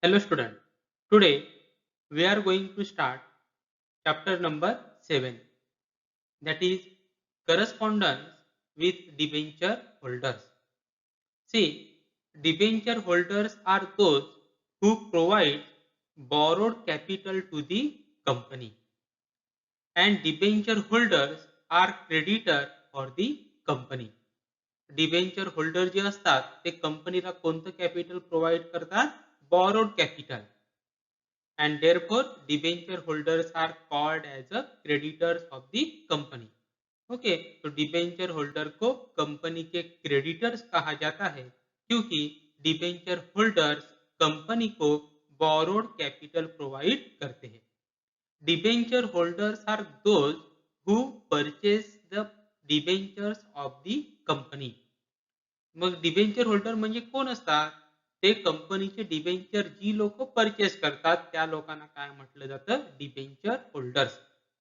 Hello student. Today we are going to start chapter number 7, that is correspondence with debenture holders. See, debenture holders are those who provide borrowed capital to the company, and debenture holders are creditor for the company. Debenture holder जे असतात ते कंपनीला कोणतं capital provide करतात? Borrowed capital. and therefore debenture holders are called as a creditors of the company. Okay, तो debenture holder को company के creditors कहा जाता है क्योंकि डिबेंचर होल्डर्स कंपनी को बोरोड कैपिटल प्रोवाइड करते हैं. Debenture holders are those who purchase the debentures of the company. मग डिबेंचर होल्डर म्हणजे कोण असतात? ते कंपनीचे डिबेंचर जी लोक परचेस करतात त्या लोकांना काय म्हटलं जातं? Debenture holders.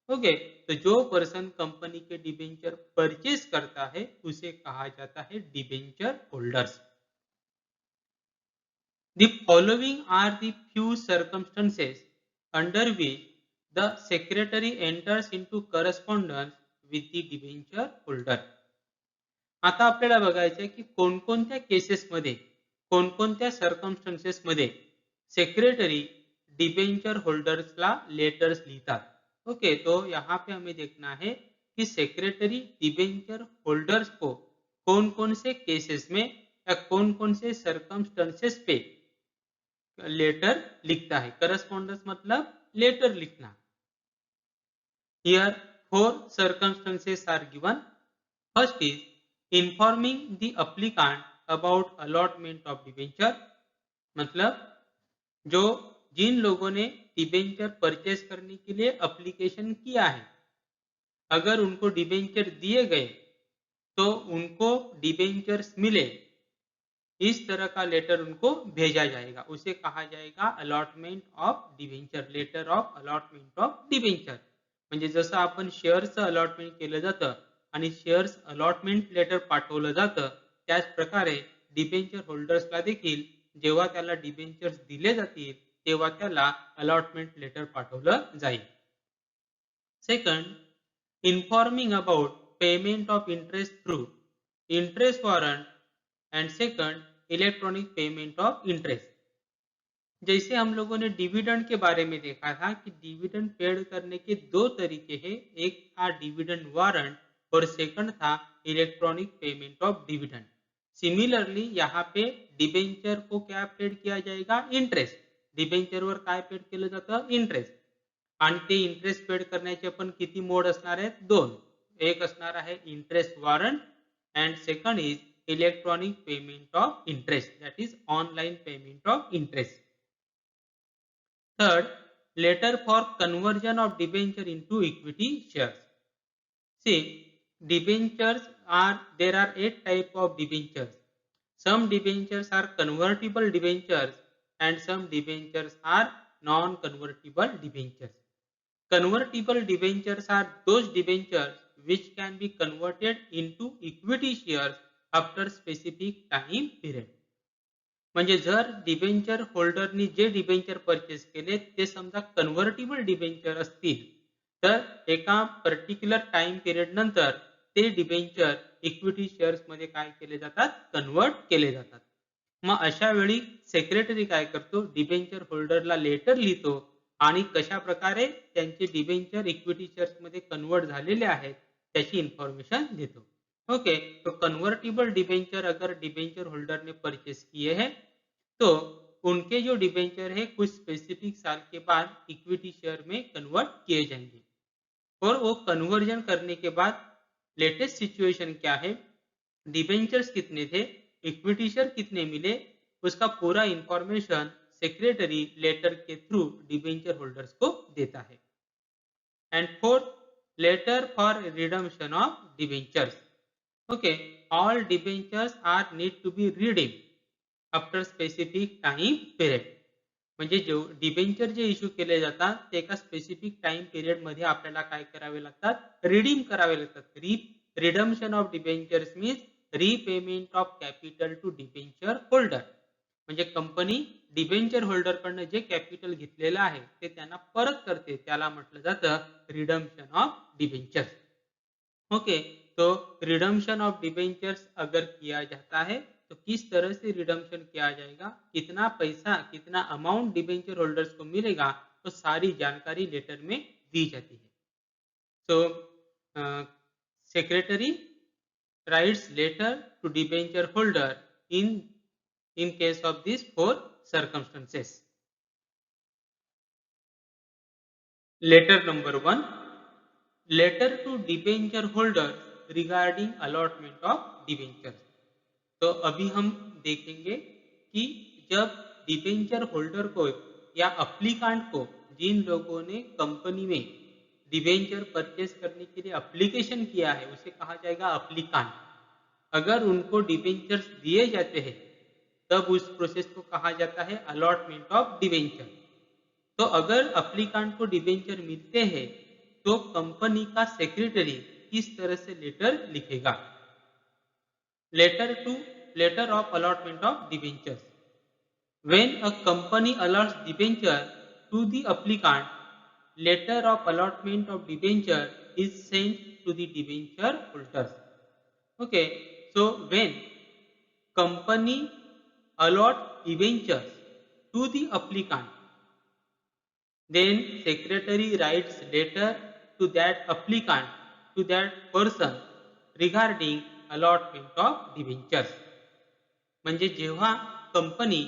ओके, तो जो पर्सन कंपनी के डिबेंचर परचेस करता है उसे कहा जाता है debenture holders. The following are the few circumstances under which the secretary enters into correspondence with the debenture holder. आता आपल्याला बघायचं आहे की कोणकोणत्या केसेसमध्ये, कोणकोणत्या सर्कमस्टन्सेसमध्ये सेक्रेटरी डिबेंचर होल्डर्सला लेटर्स लिखतात. ओके, तो यहाँ पे हमें देखना है कि सेक्रेटरी डिबेंचर होल्डर्स को कौन कौन से केसेस में या कौन कौन से सर्कमस्टन्सेस पे लेटर लिखता है. करस्पॉन्डेंस मतलब लेटर लिखना. Here, four circumstances are given. First is informing the applicant about allotment of debenture. मतलब जो जिन लोगों ने डिबेंचर परचेस करने के लिए एप्लीकेशन किया है, अगर उनको डिबेंचर दिए गए तो उनको डिबेंचर्स मिले, इस तरह का लेटर उनको भेजा जाएगा. उसे कहा जाएगा allotment of debenture, letter of allotment of debenture. म्हणजे जसं आपण शेअर्सचं अलॉटमेंट केलं जातं आणि शेअर्स अलॉटमेंट लेटर पाठवलं जातं, त्याच प्रकारे डिबेंचर होल्डर्सला देखील जेव्हा त्याला डिबेंचर्स दिले जातील तेव्हा त्याला अलॉटमेंट लेटर पाठवलं जाईल. Second, informing about payment of interest through interest warrant end second electronic payment of interest. जैसे हम लोगों ने डिविडेंड के बारे में देखा था कि डिविडेंड पेड करने के दो तरीके हैं, एक था डिविडेंड वारंट और सेकंड था electronic payment of dividend. Similarly यहाँ पे डिबेंचर को क्या पेड किया जाएगा? इंटरेस्ट. डिबेंचरवर काय पेड केलं जातं? इंटरेस्ट. आणि ते इंटरेस्ट पेड करण्याचे पण किती मोड असणार आहेत? दोन. एक असणार आहे interest warrant and second is electronic payment of interest, that is online payment of interest. Third, letter for conversion of debenture into equity shares. See, there are 8 type of debentures. Some debentures are convertible debentures and some debentures are non-convertible debentures. Convertible debentures are those debentures which can be converted into equity shares after specific time period. म्हणजे जर debenture होल्डरनी जे debenture purchase केले ते समजा convertible debenture असतील तर एका particular time period नंतर ते डिबेंचर इक्विटी शेअर्स मध्ये काय केले जातात? कन्वर्ट केले जातात. मग अशा वेळी सेक्रेटरी काय करतो? डिबेंचर होल्डरला लेटर लिहितो आणि कशा प्रकारे त्यांचे डिबेंचर इक्विटी शेअर्स मध्ये कन्वर्ट झालेले आहेत त्याची इन्फॉर्मेशन देतो. ओके, तो कन्वर्टिबल डिबेंचर अगर डिबेंचर होल्डर ने परचेस किए हैं तो उनके जो डिबेंचर है कुछ स्पेसिफिक साल के बाद इक्विटी शेयर में कन्वर्ट किए जाएंगे. और वो कन्वर्जन करने के बाद लेटेस्ट सिचुएशन क्या है, डिबेंचर्स कितने थे, इक्विटी शेयर कितने मिले, उसका पूरा इंफॉर्मेशन सेक्रेटरी लेटर के थ्रू डिबेंचर होल्डर्स को देता है. And fourth, letter for redemption of debentures. Okay, all debentures are need to be redeemed after specific time period. म्हणजे जे डिबेंचर जे इश्यू केले जातात ते एका स्पेसिफिक टाइम पिरियड मध्ये आपल्याला काय करावे लागतात? रिडीम करावे लागतात. Redemption of debentures means repayment of capital to debenture holder. म्हणजे कंपनी डिबेंचर होल्डरकडनं जे कॅपिटल घेतलेलं आहे ते त्यांना परत करते, त्याला म्हटलं जातं रिडम्पशन ऑफ डिबेंचर्स. ओके, तो रिडम्पशन ऑफ डिबेंचर्स अगर किया जाता है तो किस तरह से रिडम्पशन किया जाएगा, कितना पैसा, कितना अमाउंट डिबेंचर होल्डर्स को मिलेगा, तो सारी जानकारी लेटर में दी जाती है. So secretary writes letter to debenture holder in case of these four circumstances. Letter number 1, letter to debenture holders regarding allotment of debentures. तो अभी हम देखेंगे कि जब डिबेंचर होल्डर को या अप्लीकांट को, जिन लोगों ने कंपनी में डिबेंचर परचेस करने के लिए अप्लीकेशन किया है, उसे कहा जाएगा अप्लीकांट. अगर उनको डिबेंचर्स दिए जाते हैं तब उस प्रोसेस को कहा जाता है अलॉटमेंट ऑफ डिबेंचर. तो अगर अप्लीकांट को डिबेंचर मिलते हैं तो कंपनी का सेक्रेटरी किस तरह से लेटर लिखेगा. Letter of allotment of debentures. When a company allots debenture to the applicant, letter of allotment of debenture is sent to the debenture holders. Okay, so when company allot debentures to the applicant, then secretary writes letter to that applicant, to that person regarding allotment of debentures. म्हणजे जेव्हा company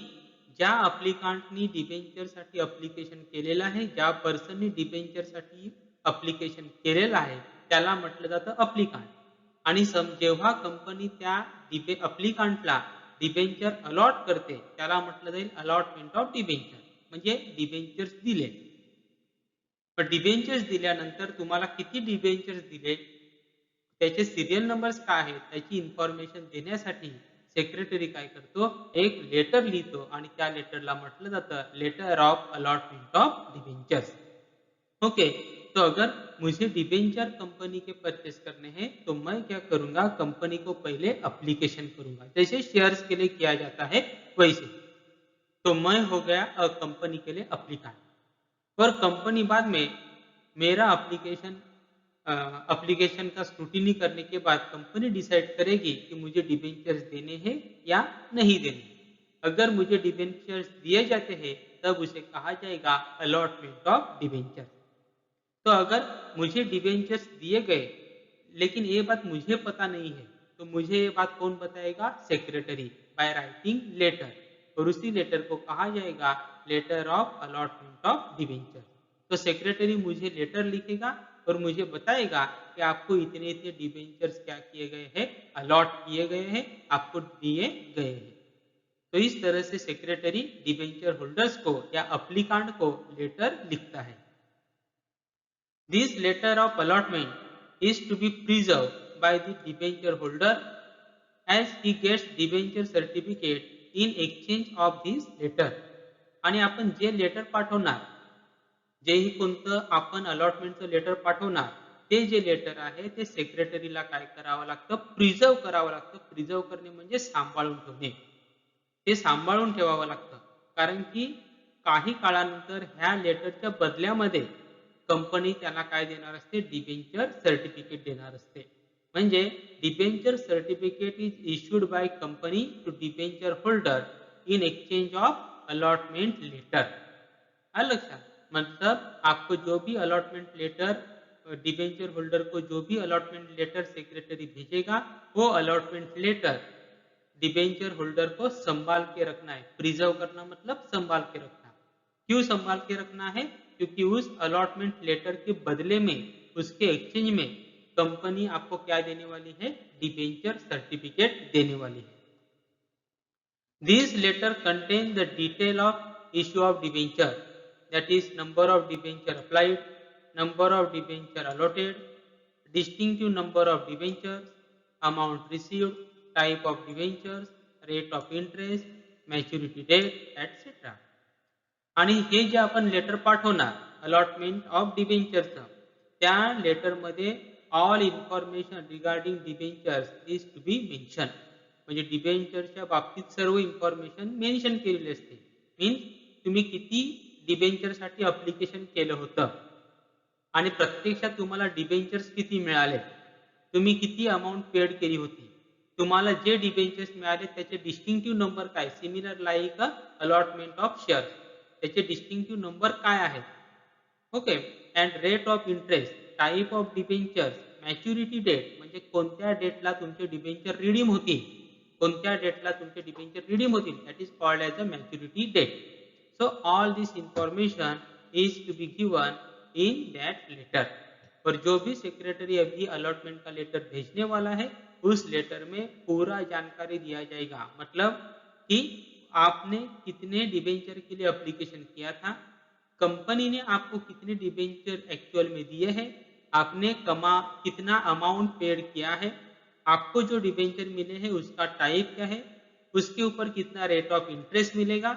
ज्या अप्लिकांटनी डिबेंचरसाठी application केलेलं आहे, ज्या पर्सननी डिबेंचरसाठी application केलेलं आहे, त्याला म्हटलं जातं अप्लिकांट. आणि जेव्हा कंपनी त्या अप्लिकांटला डिबेंचर अलॉट करते त्याला म्हटलं जाईल अलॉटमेंट ऑफ डिबेंचर. म्हणजे डिबेंचर्स दिले. पण डिबेंचर्स दिल्यानंतर तुम्हाला किती डिबेंचर्स दिले, त्याचे सिरियल नंबर्स काय आहेत, त्याची इन्फॉर्मेशन देण्यासाठी सेक्रेटरी काय करतो, एक लेटर लिहितो आणि त्या लेटरला म्हटलं जातं letter of allotment of debentures. Okay, तो अगर मुझे डिबेंचर कंपनी के परचेस करने हैं तो मैं क्या करूंगा, कंपनी को पहले अप्लीकेशन करूंगा, जैसे शेयर्स के लिए किया जाता है वैसे. तो मैं हो गया कंपनी के लिए अप्लीकांट, और कंपनी बाद में मेरा अप्लीकेशन का स्क्रूटिनी करने के बाद कंपनी डिसाइड करेगी कि मुझे डिबेंचर्स देने हैं या नहीं देने. अगर मुझे डिबेंचर्स दिए जाते हैं तब उसे कहा जाएगा अलॉटमेंट ऑफ डिबेंचर. तो अगर मुझे डिबेंचर्स दिए गए लेकिन ये बात मुझे पता नहीं है तो मुझे ये बात कौन बताएगा, सेक्रेटरी, बाय राइटिंग लेटर. और उसी लेटर को कहा जाएगा letter of allotment of debenture. तो सेक्रेटरी मुझे लेटर लिखेगा और मुझे बताएगा कि आपको इतने इतने डिबेंचर्स क्या किए गए हैं, अलॉट किए गए हैं, आपको दिए गए हैं. तो इस तरह से सेक्रेटरी डिबेंचर होल्डर्स को या अप्लीकांट को लेटर लिखता है. This letter of allotment is to be preserve by the debenture holder as he gets debenture certificate in exchange of this letter. आणि आपण जे लेटर पाठवणार, जेही कोणतं आपण अलॉटमेंटचं लेटर पाठवणार, ते जे लेटर आहे ते सेक्रेटरीला काय करावं लागतं, प्रिझर्व करावं लागतं. प्रिझर्व करणे म्हणजे सांभाळून ठेवणे. ते सांभाळून ठेवावं लागतं, कारण की काही काळानंतर ह्या लेटरच्या बदल्यामध्ये कंपनी त्याला काय देणार असते, डिबेंचर सर्टिफिकेट देणार असते. म्हणजे debenture certificate is issued by company to debenture holder in exchange of allotment letter. आलं लक्षात. मतलब आपको जो भी अलॉटमेंट लेटर, डिबेंचर होल्डर को जो भी अलॉटमेंट लेटर सेक्रेटरी भेजेगा, वो अलॉटमेंट लेटर डिबेंचर होल्डर को संभाल के रखना है. प्रिजर्व करना मतलब संभाल के रखना. क्यों संभाल के रखना है, क्योंकि उस अलॉटमेंट लेटर के बदले में, उसके एक्सचेंज में कंपनी आपको क्या देने वाली है, डिबेंचर सर्टिफिकेट देने वाली है. This letter contain the detail of issue of debenture, that is number of debenture applied, number of debenture allotted, distinctive number of debentures, amount received, type of debentures, rate of interest, maturity date, etc. आणि हे जे आपण letter पाठवणार allotment of डिबेंचरचं, त्या लेटरमध्ये all information regarding debentures is to be mention. म्हणजे डिबेंचरच्या बाबतीत सर्व इन्फॉर्मेशन मेन्शन केलेली असते. मीन्स तुम्ही किती डिबेंचरसाठी अप्लिकेशन केलं होतं आणि प्रत्यक्षात तुम्हाला डिबेंचर्स किती मिळाले, तुम्ही किती अमाऊंट पेड केली होती, तुम्हाला जे डिबेंचर्स मिळाले त्याचे डिस्टिंक्टिव्ह नंबर काय, similar like allotment of shares, त्याचे डिस्टिंक्टिव्ह नंबर काय आहे. Okay. And rate of interest, type of debentures, maturity date म्हणजे कोणत्या डेटला तुमचे डिबेंचर रिडीम होतील, कोणत्या डेटला तुमचे डिबेंचर रिडीम होतील, that is called as a maturity date. So all this information is to be given in that letter. और जो भी सेक्रेटरी अभी अलॉटमेंट का लेटर भेजने वाला है उस लेटर में पूरा जानकारी दिया जाएगा. मतलब कि आपने कितने डिबेंचर के लिए एप्लीकेशन किया था, कंपनी ने आपको कितने डिबेंचर एक्चुअल में दिए हैं, आपने कितना अमाउंट पेड किया है, आपको जो डिबेंचर मिले हैं उसका टाइप क्या है, उसके ऊपर कितना रेट ऑफ इंटरेस्ट मिलेगा,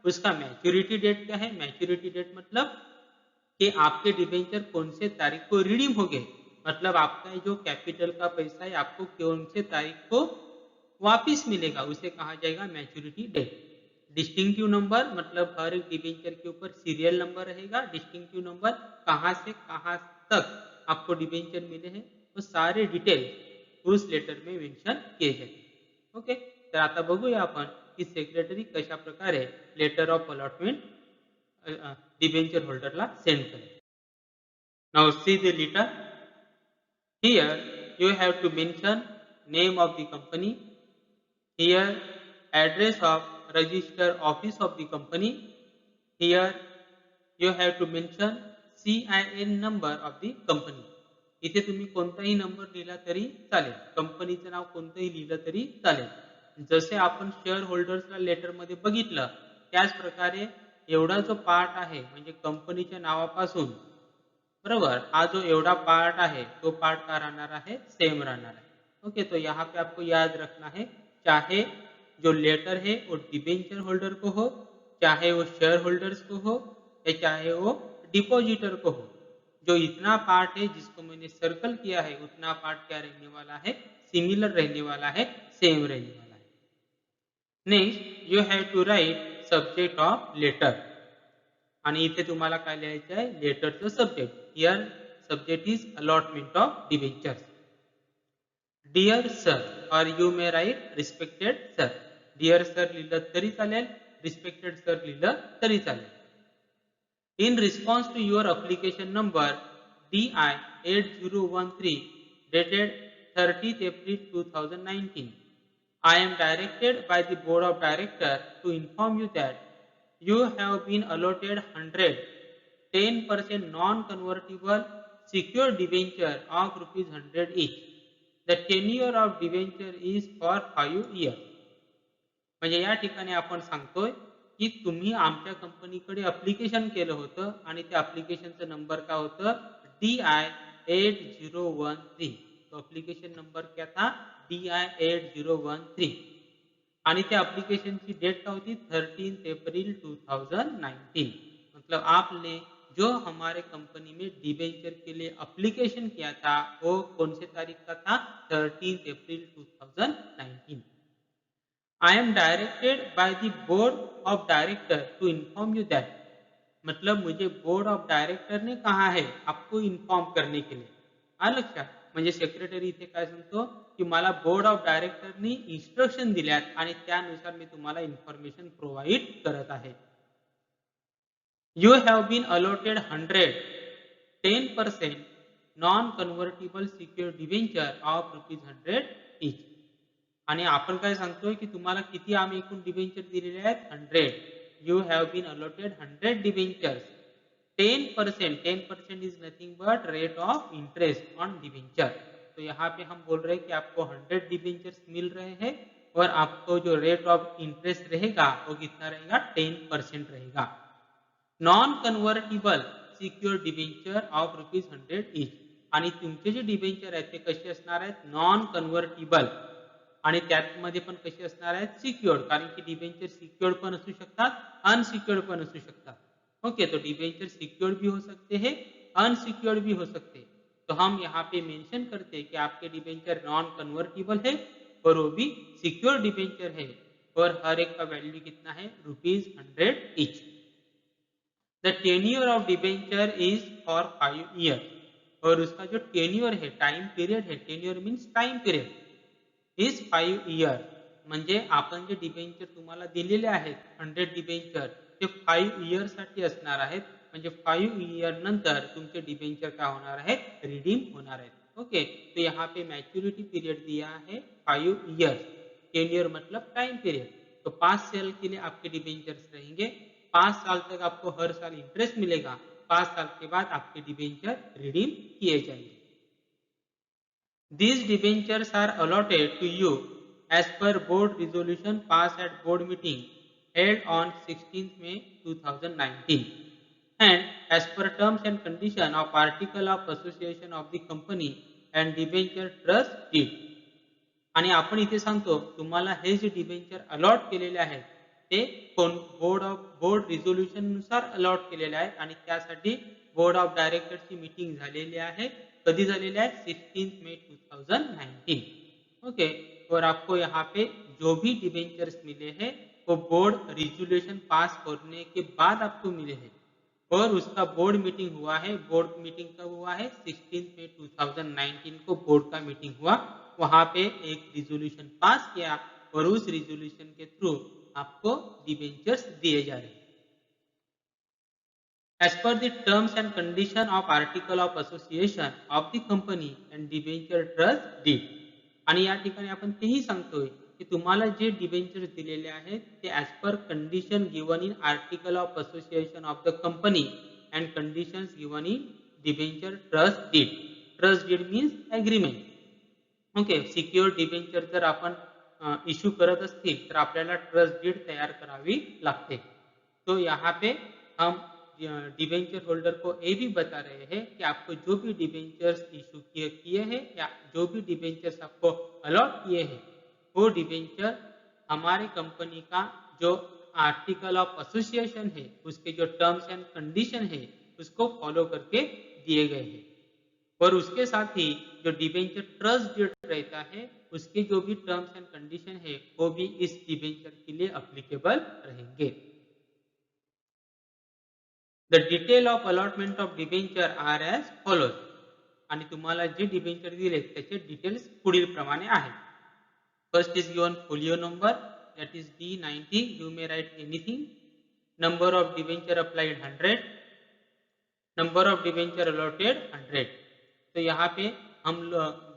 उसका मैच्योरिटी डेट क्या है. मैच्योरिटी डेट मतलब कि आपके डिबेंचर कौन से तारीख को रिडीम हो गए, मतलब आपका जो कैपिटल का पैसा है आपको कौन से तारीख को वापिस मिलेगा, उसे कहा जाएगा मैच्योरिटी डेट. डिस्टिंक्टिव नंबर मतलब हर एक डिबेंचर के ऊपर सीरियल नंबर रहेगा. डिस्टिंक्टिव नंबर कहाँ से कहाँ तक आपको डिबेंचर मिले हैं वो सारे डिटेल उस लेटर में मेन्शन किए जाते. ओके. तर आता बघूया आपण की सेक्रेटरी कशा प्रकारे लेटर ऑफ अलॉटमेंट डिबेंचर होल्डरला सेंड करेल. Now see the letter. Here you have to mention name of the company. Here address of register office of the company. Here you have to mention CIN number of the company. इथे तुम्ही कोणताही number लिहिला तरी चालेल, कंपनीचं नाव कोणतंही लिहिलं तरी चालेल. जसे आपण शेअर होल्डर्सला लेटरमध्ये बघितलं त्याच प्रकारे एवढा जो पार्ट आहे म्हणजे कंपनीच्या नावापासून बराबर हा जो एवढा पार्ट है तो पार्ट का रहना है, सेम रहना है. ओके. तो यहाँ पे आपको याद रखना है चाहे जो लेटर है वो डिबेंचर होल्डर को हो, चाहे वो शेयर होल्डर्स को हो, या चाहे वो डिपॉजिटर को हो, जो इतना पार्ट है जिसको मैंने सर्कल किया है उतना पार्ट क्या रहने वाला है, सिमिलर रहने वाला है, सेम रहने वाला है. Next you have to write subject of letter. आणि इथे तुम्हाला काय लिहायचं आहे, लेटरचं subject. Here subject is allotment of debentures. Dear sir और you may write respected sir. Dear sir लिहिलं तरी चालेल, रिस्पेक्टेड सर लिहिलं तरी चालेल. In response to your application number DI 8013 dated 30th April 2019, I am directed by the Board of Directors to inform you that you have been allotted 10% non-convertible secured debenture of rupees 100 each. The tenure of debenture is for 5 years. म्हणजे या ठिकाणी आपण सांगतोय की तुम्ही आमच्या कंपनीकडे application केलं होतं आणि त्या अप्लिकेशनचा नंबर काय होतं, DI 8013. तो अप्लिकेशन नंबर क्या था, DI 8013. आणि त्या अप्लिकेशनची डेट काय होती, 13 अप्रैल 2019. मतलब आपने जो हमारे कंपनी में डिबेंचर के लिए अप्लीकेशन किया था वो कौन से तारीख का था, 13 अप्रैल 2019. I am directed by the board of director to inform you that. मतलब मुझे बोर्ड ऑफ डायरेक्टर ने कहा है आपको इन्फॉर्म करने के लिए. आलं लक्षात. म्हणजे सेक्रेटरी इथे काय सांगतो की मला बोर्ड ऑफ डायरेक्टरनी इन्स्ट्रक्शन दिल्यात आणि त्यानुसार मी तुम्हाला इन्फॉर्मेशन प्रोव्हाइड करत आहे. You have been allotted 10% non convertible secure debenture of ₹100 each. आणि आपण काय सांगतोय की तुम्हाला किती आम्ही एकूण डिबेंचर दिलेले आहेत, 100. You have been allotted 100 debentures. 10% is nothing but rate of interest on debenture. तो यहाँ पे हम बोल रहे हैं कि आपको 100 डिबेंचर्स मिल रहे हैं और आपको जो रेट ऑफ इंटरेस्ट रहेगा वो कितना रहेगा, 10% रहेगा. Non convertible secure debenture of ₹100 each. आणि तुमचे जे डिबेंचर आहेत ते कसे असणार आहेत, नॉन कन्व्हर्टिबल. आणि त्यामध्ये पण कसे असणार आहेत, सिक्युअर्ड. कारण की डिबेंचर सिक्युअर्ड पण असू शकतात, अनसिक्युअर्ड पण असू शकतात. ओके. तो डिबेंचर सिक्योर्ड भी हो सकते हैं, अनसिक्योर्ड भी हो सकते हैं. तो हम यहाँ पे मेंशन करते हैं कि आपके डिबेंचर नॉन कन्वर्टिबल है और वो भी सिक्योर डिबेंचर है और हर एक का वैल्यू कितना है ₹100 each. The tenure of debenture is for 5 year, और उसका जो टेन्योर है, टाइम पिरियड है, tenure means time period, is 5 year. म्हणजे आपण जे डिबेंचर तुम्हाला दिलेले आहेत 100 डिबेंचर ते 5 इयर साठी असणार आहेत. म्हणजे 5 ईयर नंतर तुमचे डिबेंचर क्या होणार आहेत, रिडीम होणार आहेत. ओके, तो यहाँ पे मैच्योरिटी पीरियड दिया है 5 ईयर्स. टेन्योर मतलब टाइम पीरियड. तो 5 साल के लिए आपके डिबेंचर्स रहेंगे. 5 साल तक आपको हर साल इंटरेस्ट मिलेगा. 5 साल के बाद आपके डिबेंचर रिडीम किए जाएंगे. These debentures are allotted to you as per board resolution passed at board meeting held on 16th May 2019 and as per terms and condition of article of association of the company and debenture trust deed. आणि आपण इथे सांगतो तुम्हाला हे जे debenture allot केलेले आहेत ते बोर्ड रिझोल्युशन नुसार अलॉट केलेले आहेत आणि त्यासाठी बोर्ड ऑफ डायरेक्टरची मीटिंग झालेली आहे. कधी झालेली आहे 16 मई 2019. ओके, और आपको यहाँ पे जो भी डिबेंचर्स मिले हैं वो बोर्ड रिजोल्यूशन पास करने के बाद आपको मिले हैं और उसका बोर्ड मीटिंग हुआ है. बोर्ड मीटिंग कब हुआ है 16 मई 2019 को बोर्ड का मीटिंग हुआ. वहां पे एक रिजोल्यूशन पास किया और उस रिजोल्यूशन के थ्रू आपको डिबेंचर्स दिए जा रहे हैं. As per the terms and condition of article of association of the company and debenture trust deed. आणि या ठिकाणी आपण तेही सांगतोय की तुम्हाला जे डिबेंचर दिलेले आहेत ते as per condition given in article of association of the company and conditions given in debenture trust deed. Trust deed means agreement. Okay, secure debenture जर आपण इश्यू करत असतील तर आपल्याला ट्रस्ट डीड तैयार करावी लागते. तो यहाँ पे हम डिबेंचर होल्डर को ये भी बता रहे हैं कि आपको जो भी डिबेंचर्स इशू किए हैं या जो भी डिबेंचर्स आपको अलॉट किए हैं वो डिबेंचर हमारे कंपनी का जो आर्टिकल ऑफ एसोसिएशन है उसके जो टर्म्स एंड कंडीशन है उसको फॉलो करके दिए गए हैं. और उसके साथ ही जो डिबेंचर ट्रस्ट डीड रहता है उसके जो भी टर्म्स एंड कंडीशन है वो भी इस डिबेंचर के लिए अप्लीकेबल रहेंगे. The detail of allotment of debenture are as follows. आणि तुम्हाला जे डिबेंचर दिले त्याचे डिटेल्स पुढील प्रमाणे आहेत. First is given folio number that is D90. You may write anything. Number of debenture applied 100. Number of debenture allotted 100. तो यहाँ पे हम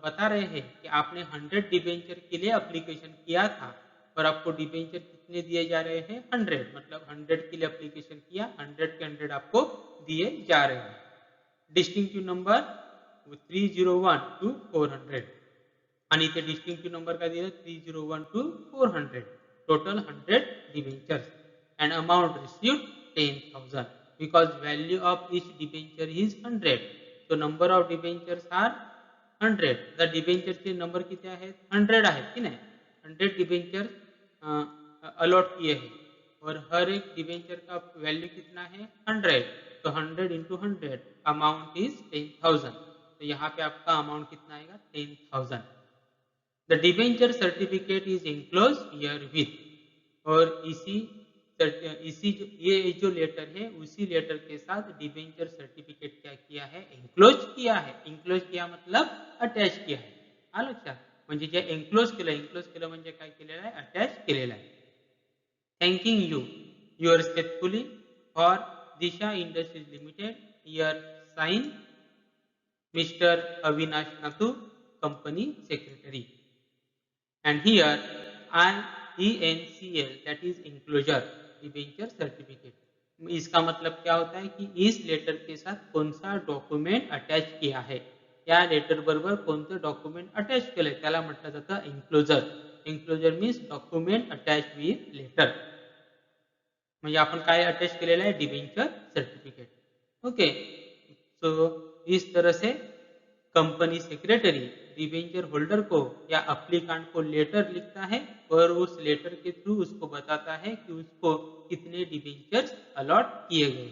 बता रहे हैं कि आपने 100 डिबेंचर के लिए एप्लीकेशन किया था और आपको डिबेंचर कितने दिए जा रहे हैं 100. मतलब 100 के लिए एप्लीकेशन किया, 100 के 100 आपको दिए जा रहे हैं. डिस्टिंक्टिव नंबर 301 to 400 आणि इथे डिस्टिंक्टिव नंबर काय दिलं 301 to 400. Total 100 debentures and amount received 10,000 because value of each debenture is 100. So number of debentures are 100. The debenture चे नंबर किती आहेत 100 आहेत की नाही. 100 डिबेंचर अलॉट किए हैं और हर एक डिबेंचर का वैल्यू कितना है 100. तो 100 into 100 अमाउंट इज 10,000. तो यहाँ पे आपका अमाउंट कितना आएगा 10,000. The debenture certificate is enclose here with. और ये जो लेटर है उसी लेटर के साथ डिबेंचर सर्टिफिकेट क्या किया है एनक्लोज किया है. एनक्लोज किया मतलब अटॅच किया है. हा लक्षात. म्हणजे जे एनक्लोज केलं म्हणजे काय केलेलं आहे अटॅच केलेलं आहे. Thanking you yours faithfully for Disha Industries Limited. Here sign mister Avinash Natu, company secretary. And here ENCL that is enclosure debenture certificate. इसका मतलब क्या होता है कि इस लेटर के साथ कौन सा डॉक्युमेंट अटॅच किया है, या लेटर बरोबर कोणतं डॉक्युमेंट अटॅच केलंय त्याला म्हटलं जातं enclosure. Enclosure means document attach with letter. म्हणजे आपण काय अटॅच केलेलं आहे डिबेंचर सर्टिफिकेट. ओके, सो इस तरह से कंपनी सेक्रेटरी डिबेंचर होल्डर को या अप्लीकांट को लेटर लिखता है और उस लेटर के थ्रू उसको बताता है कि उसको कितने डिबेंचर्स अलॉट किए गए.